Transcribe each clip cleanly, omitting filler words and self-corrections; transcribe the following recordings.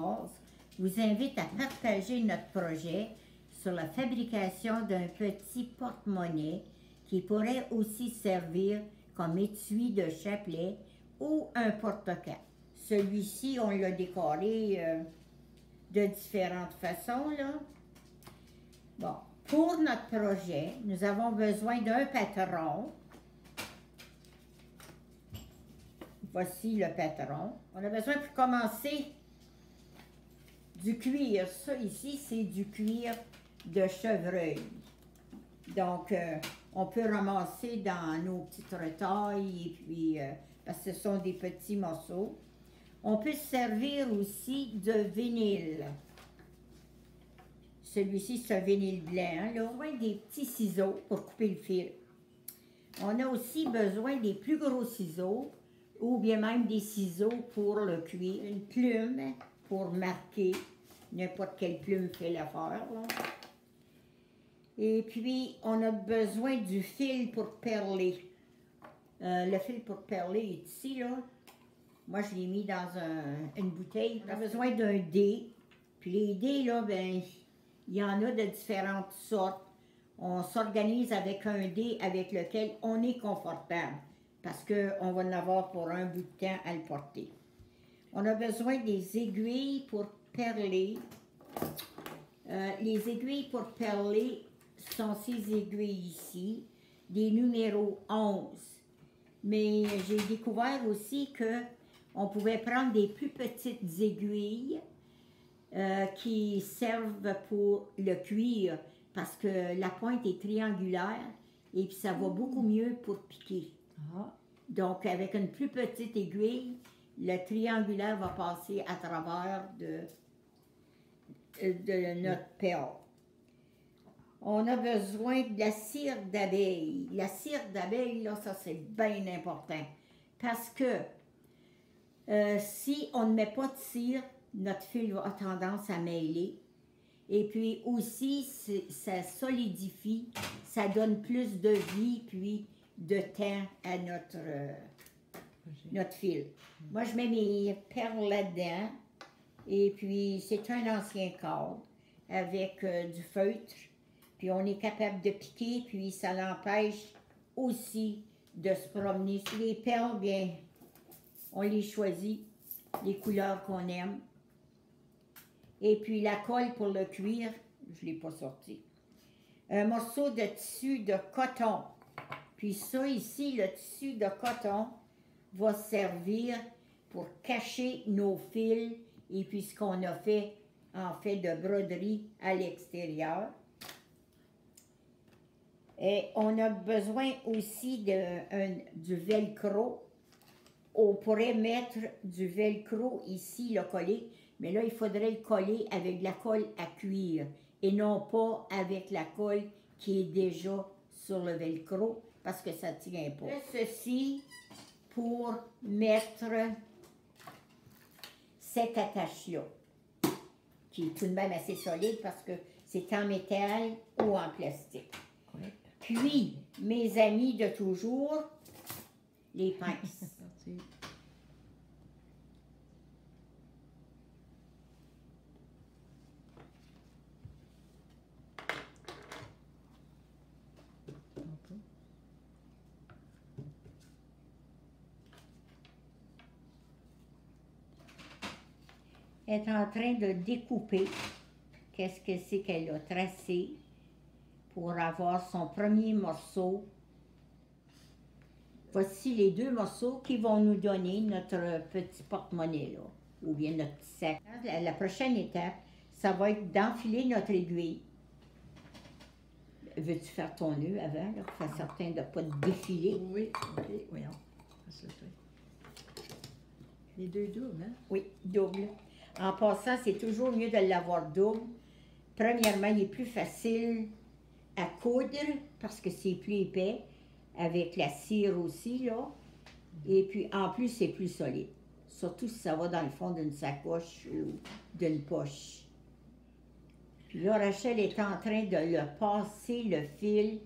Rose vous invite à partager notre projet sur la fabrication d'un petit porte-monnaie qui pourrait aussi servir comme étui de chapelet ou un porte-cartes. Celui-ci, on l'a décoré de différentes façons, là. Bon, pour notre projet, nous avons besoin d'un patron. Voici le patron. On a besoin pour commencer du cuir. Ça ici, c'est du cuir de chevreuil. Donc, on peut ramasser dans nos petites retailles, et puis, parce que ce sont des petits morceaux. On peut se servir aussi de vinyle. Celui-ci, c'est un vinyle blanc. On a besoin des petits ciseaux pour couper le fil. On a aussi besoin des plus gros ciseaux, ou bien même des ciseaux pour le cuir. Une plume pour marquer. N'importe quelle plume fait l'affaire. Et puis, on a besoin du fil pour perler. Le fil pour perler est ici, là. Moi, je l'ai mis dans une bouteille. On a besoin d'un dé. Puis les dés, là, ben, il y en a de différentes sortes. On s'organise avec un dé avec lequel on est confortable. Parce qu'on va en avoir pour un bout de temps à le porter. On a besoin des aiguilles pour perler. Les aiguilles pour perler sont ces aiguilles ici, des numéros 11. Mais j'ai découvert aussi que on pouvait prendre des plus petites aiguilles qui servent pour le cuir parce que la pointe est triangulaire et puis ça va beaucoup mieux pour piquer. Donc, avec une plus petite aiguille, le triangulaire va passer à travers de notre perle. On a besoin de la cire d'abeille. La cire d'abeille, là, ça c'est bien important. Parce que si on ne met pas de cire, notre fil va avoir tendance à mêler. Et puis aussi, ça solidifie, ça donne plus de vie, puis de temps à notre fil. Moi, je mets mes perles là-dedans. Et puis, c'est un ancien cadre avec du feutre. Puis, on est capable de piquer, puis ça l'empêche aussi de se promener. Sur les perles, bien, on les choisit, les couleurs qu'on aime. Et puis, la colle pour le cuir, je ne l'ai pas sorti. Un morceau de tissu de coton. Puis ça, ici, le tissu de coton va servir pour cacher nos fils et puis ce qu'on a fait, en fait, de broderie à l'extérieur. Et on a besoin aussi du velcro. On pourrait mettre du velcro ici, le coller, mais là, il faudrait le coller avec de la colle à cuir et non pas avec la colle qui est déjà sur le velcro parce que ça ne tient pas. Ceci pour mettre cette attache-là, qui est tout de même assez solide parce que c'est en métal ou en plastique. Puis, mes amis de toujours, les pinces. Elle est en train de découper qu'est-ce que c'est qu'elle a tracé pour avoir son premier morceau. Voici les deux morceaux qui vont nous donner notre petit porte-monnaie, là, ou bien notre petit sac. La prochaine étape, ça va être d'enfiler notre aiguille. Veux-tu faire ton nœud avant, là, pour faire certain de ne pas te défiler? Oui, ok, voyons. Les deux doubles, hein? Oui, double. En passant, c'est toujours mieux de l'avoir double. Premièrement, il est plus facile à coudre parce que c'est plus épais, avec la cire aussi, là. Et puis, en plus, c'est plus solide. Surtout si ça va dans le fond d'une sacoche ou d'une poche. Puis là, Rachel est en train de le passer, le fil,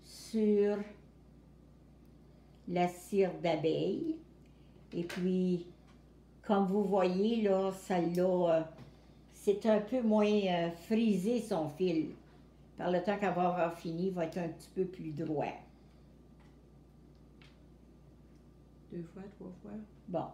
sur la cire d'abeille. Et puis, comme vous voyez, là, ça l'a... c'est un peu moins frisé son fil. Par le temps qu'elle va avoir fini, il va être un petit peu plus droit. 2 fois, 3 fois. Bon,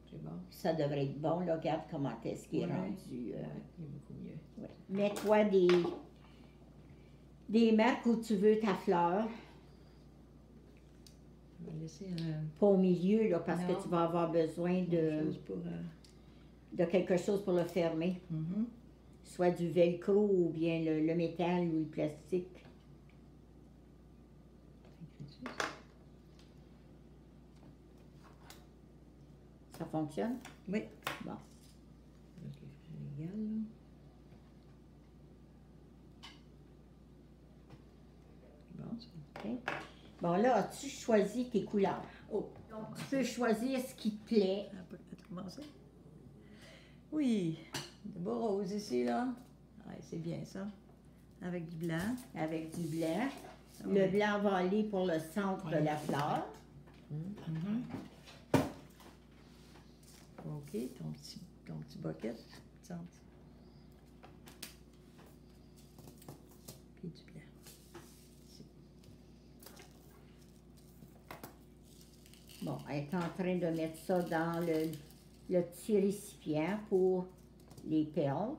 C'est bon. ça devrait être bon. Là, regarde comment est-ce qu'il est Ouais. rendu. Ouais, il est beaucoup mieux. Ouais. Mets-toi des marques où tu veux ta fleur. On va laisser Pas au milieu, là, parce Non. que tu vas avoir besoin une de chose pour... quelque chose pour le fermer. Mhm. Soit du velcro ou bien le métal ou le plastique. Ça fonctionne? Oui. Bon. Ok, légal, là. Bon, ça. OK. Bon, là, as-tu choisi tes couleurs? Oh, Donc, tu peux choisir ce qui te plaît. on peut peut-être commencer. Oui, de beaux roses ici, là. Ouais, c'est bien ça. Avec du blanc. Avec du blanc. Ça va Le bien. blanc va aller pour le centre de la fleur. Mhm. Ok, ton petit bucket. Centre. Puis du blanc. Ici. Bon, elle est en train de mettre ça dans le petit récipient pour les perles.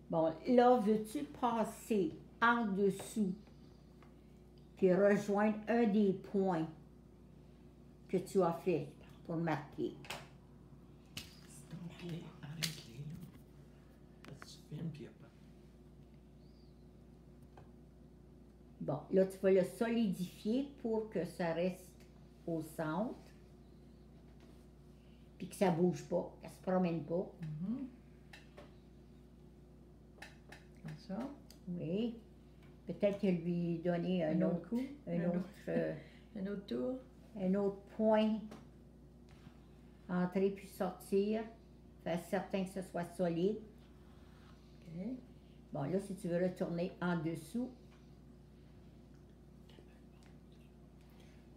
Bon, là, veux-tu passer en dessous puis rejoindre un des points que tu as fait pour marquer? Arrête-les, là. Parce que tu filmes, puis il y a pas. Bon, là, tu vas le solidifier pour que ça reste au centre. Puis que ça bouge pas, qu'elle se promène pas. Mhm. Comme ça. Oui. Peut-être que lui donner Un autre coup. Un autre tour. un autre point. Entrer puis sortir. Faire certain que ce soit solide. Ok. Bon, là, si tu veux retourner en dessous.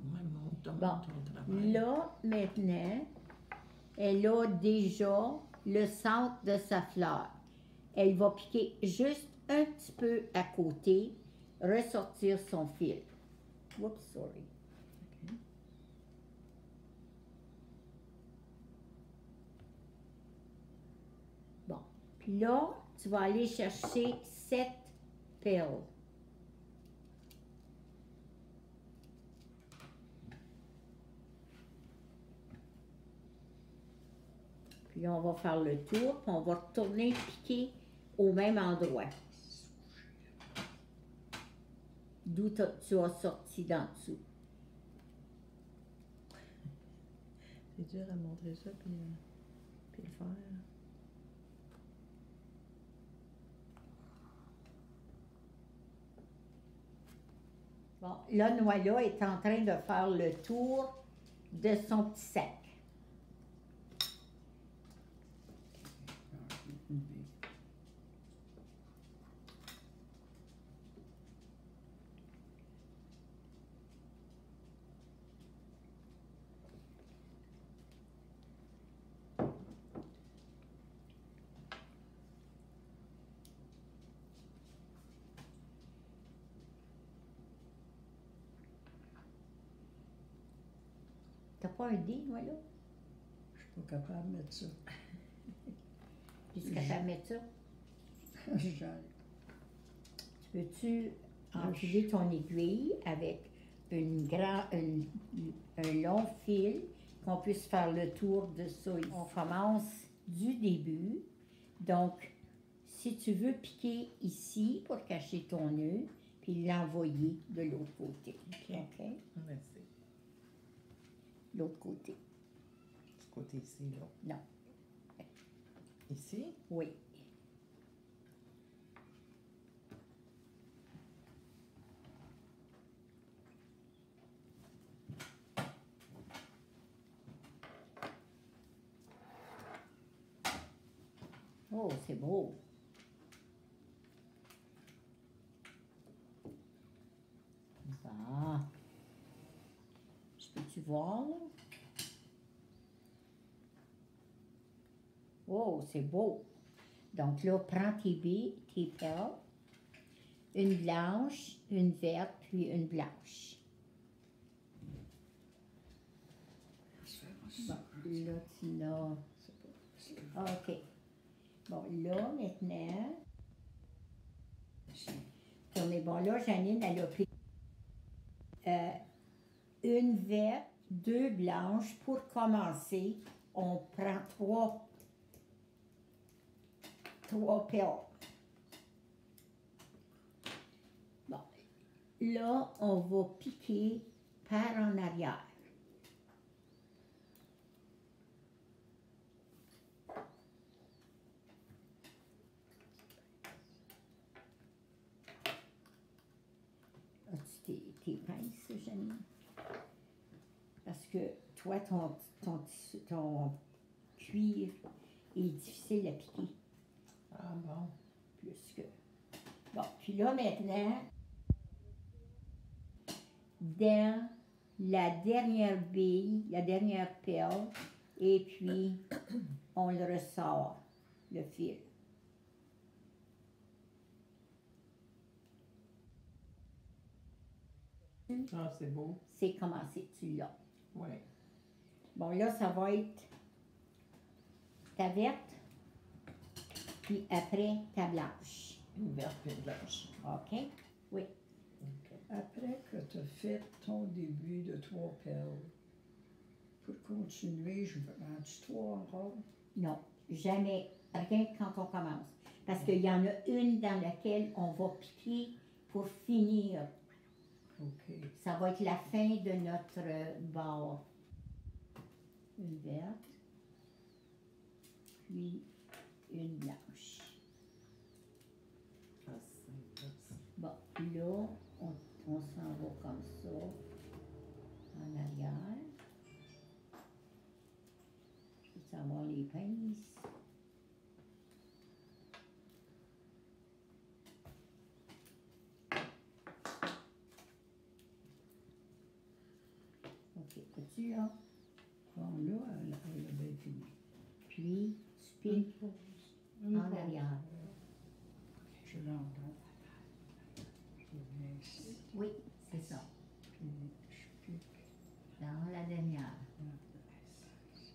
Ouais, monte ton Bon, travail. là, maintenant, elle a déjà le centre de sa fleur. Elle va piquer juste un petit peu à côté, ressortir son fil. Oups, sorry. Ok. Bon, puis là, tu vas aller chercher 7 perles. Puis là, on va faire le tour, puis on va retourner piquer au même endroit. D'où tu as sorti d'en dessous. C'est dur à montrer ça, puis le faire. Bon, là, Noëlla est en train de faire le tour de son petit sac. T'as pas un dé, Noëlla? Je suis pas capable de mettre ça. Tu es capable de mettre ça? Peux-tu enfiler ton aiguille avec un long fil qu'on puisse faire le tour de ça? On commence du début. Donc, si tu veux piquer ici pour cacher ton nœud, puis l'envoyer de l'autre côté. OK? Merci. L'autre côté. Ce côté ici, là. Non. Ici? Oui. Oh, c'est beau. Ah. Je peux-tu voir, là? Oh, c'est beau. Donc là, prends tes perles, une blanche, une verte, puis une blanche. Bon, là, tu l'as. Ah, OK. Bon, là, maintenant, tournez. Bon, là, Janine, elle a pris une verte, deux blanches. Pour commencer, on prend trois perles. Bon, là, on va piquer par en arrière. As-tu tes pinces, Janine? Parce que toi, ton cuir est difficile à piquer. Ah bon. Plus que. Bon, puis là, maintenant, dans la dernière bille, la dernière perle, et puis on le ressort, le fil. Ah, c'est beau. C'est commencé, tu l'as. Oui. Bon, là, ça va être ta verte, puis après ta blanche. Une verte et une blanche. OK? Oui. OK. Après que tu as fait ton début de 3 perles, pour continuer, je prends-tu 3 encore? Non, jamais. Rien que quand on commence. Parce qu'il y en a une dans laquelle on va piquer pour finir. OK. Ça va être la fin de notre barre. Une verte, puis une blanche. Ah, c'est Bon, là, on s'en va comme ça, en arrière. Je vais savoir les pinces. OK, as-tu là? Bon, là, elle a bien fini. Puis, tu piques en arrière. Je l'entends. Je viens ici, Oui, c'est ça. puis je pique Dans la dernière. la place.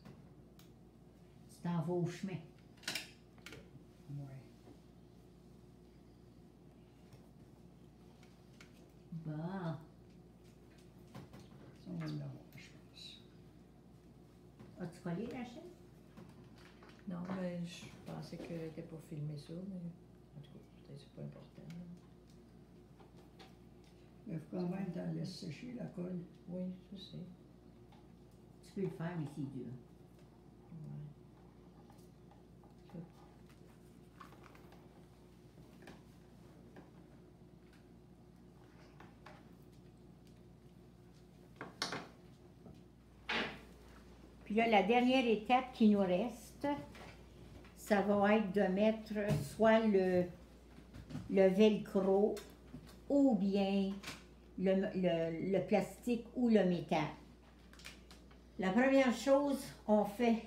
Tu t'en vas au chemin. Ouais. Bon. Ça, on va l'avoir, je pense. As-tu collé, Rachel? Non, mais je pensais qu'elle était pour filmer ça, mais en tout cas, peut-être c'est pas important. là. Il faut quand même t'en laisser sécher la colle. Oui, je sais. Tu peux le faire, mais c'est dur. Ouais. Puis là, la dernière étape qui nous reste, ça va être de mettre soit le velcro ou bien le plastique ou le métal. La première chose, on fait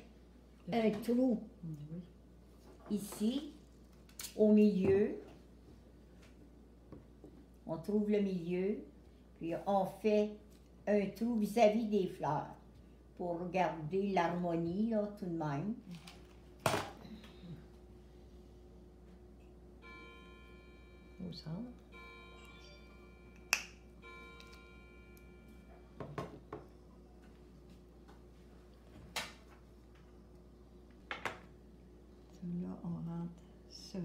un trou Oui. ici, au milieu. On trouve le milieu, puis on fait un trou vis-à-vis des fleurs pour garder l'harmonie, là, tout de même. Au centre. Là, on rentre ça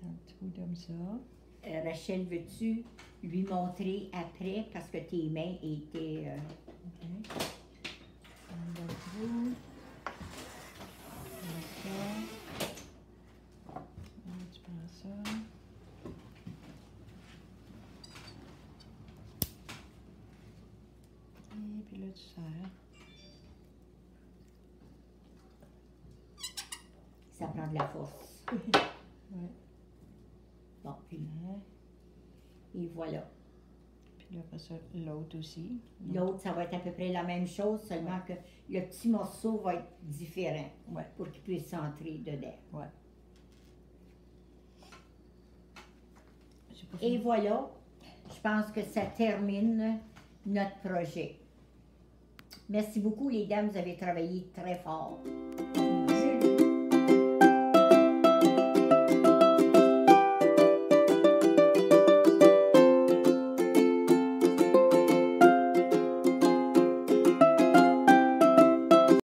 dans le trou comme ça. Rachel, veux-tu lui montrer après, parce que tes mains étaient... OK. Dans le trou. Comme ça. Là, tu prends ça. Et puis là, tu serres. Ça prend de la force. Ouais. Bon, puis, Là. et voilà. Puis Puis après ça, l'autre aussi. L'autre, ça va être à peu près la même chose, seulement que le petit morceau va être différent Ouais. pour qu'il puisse entrer dedans. C'est pas Et voilà, je pense que ça termine notre projet. Merci beaucoup les dames, vous avez travaillé très fort.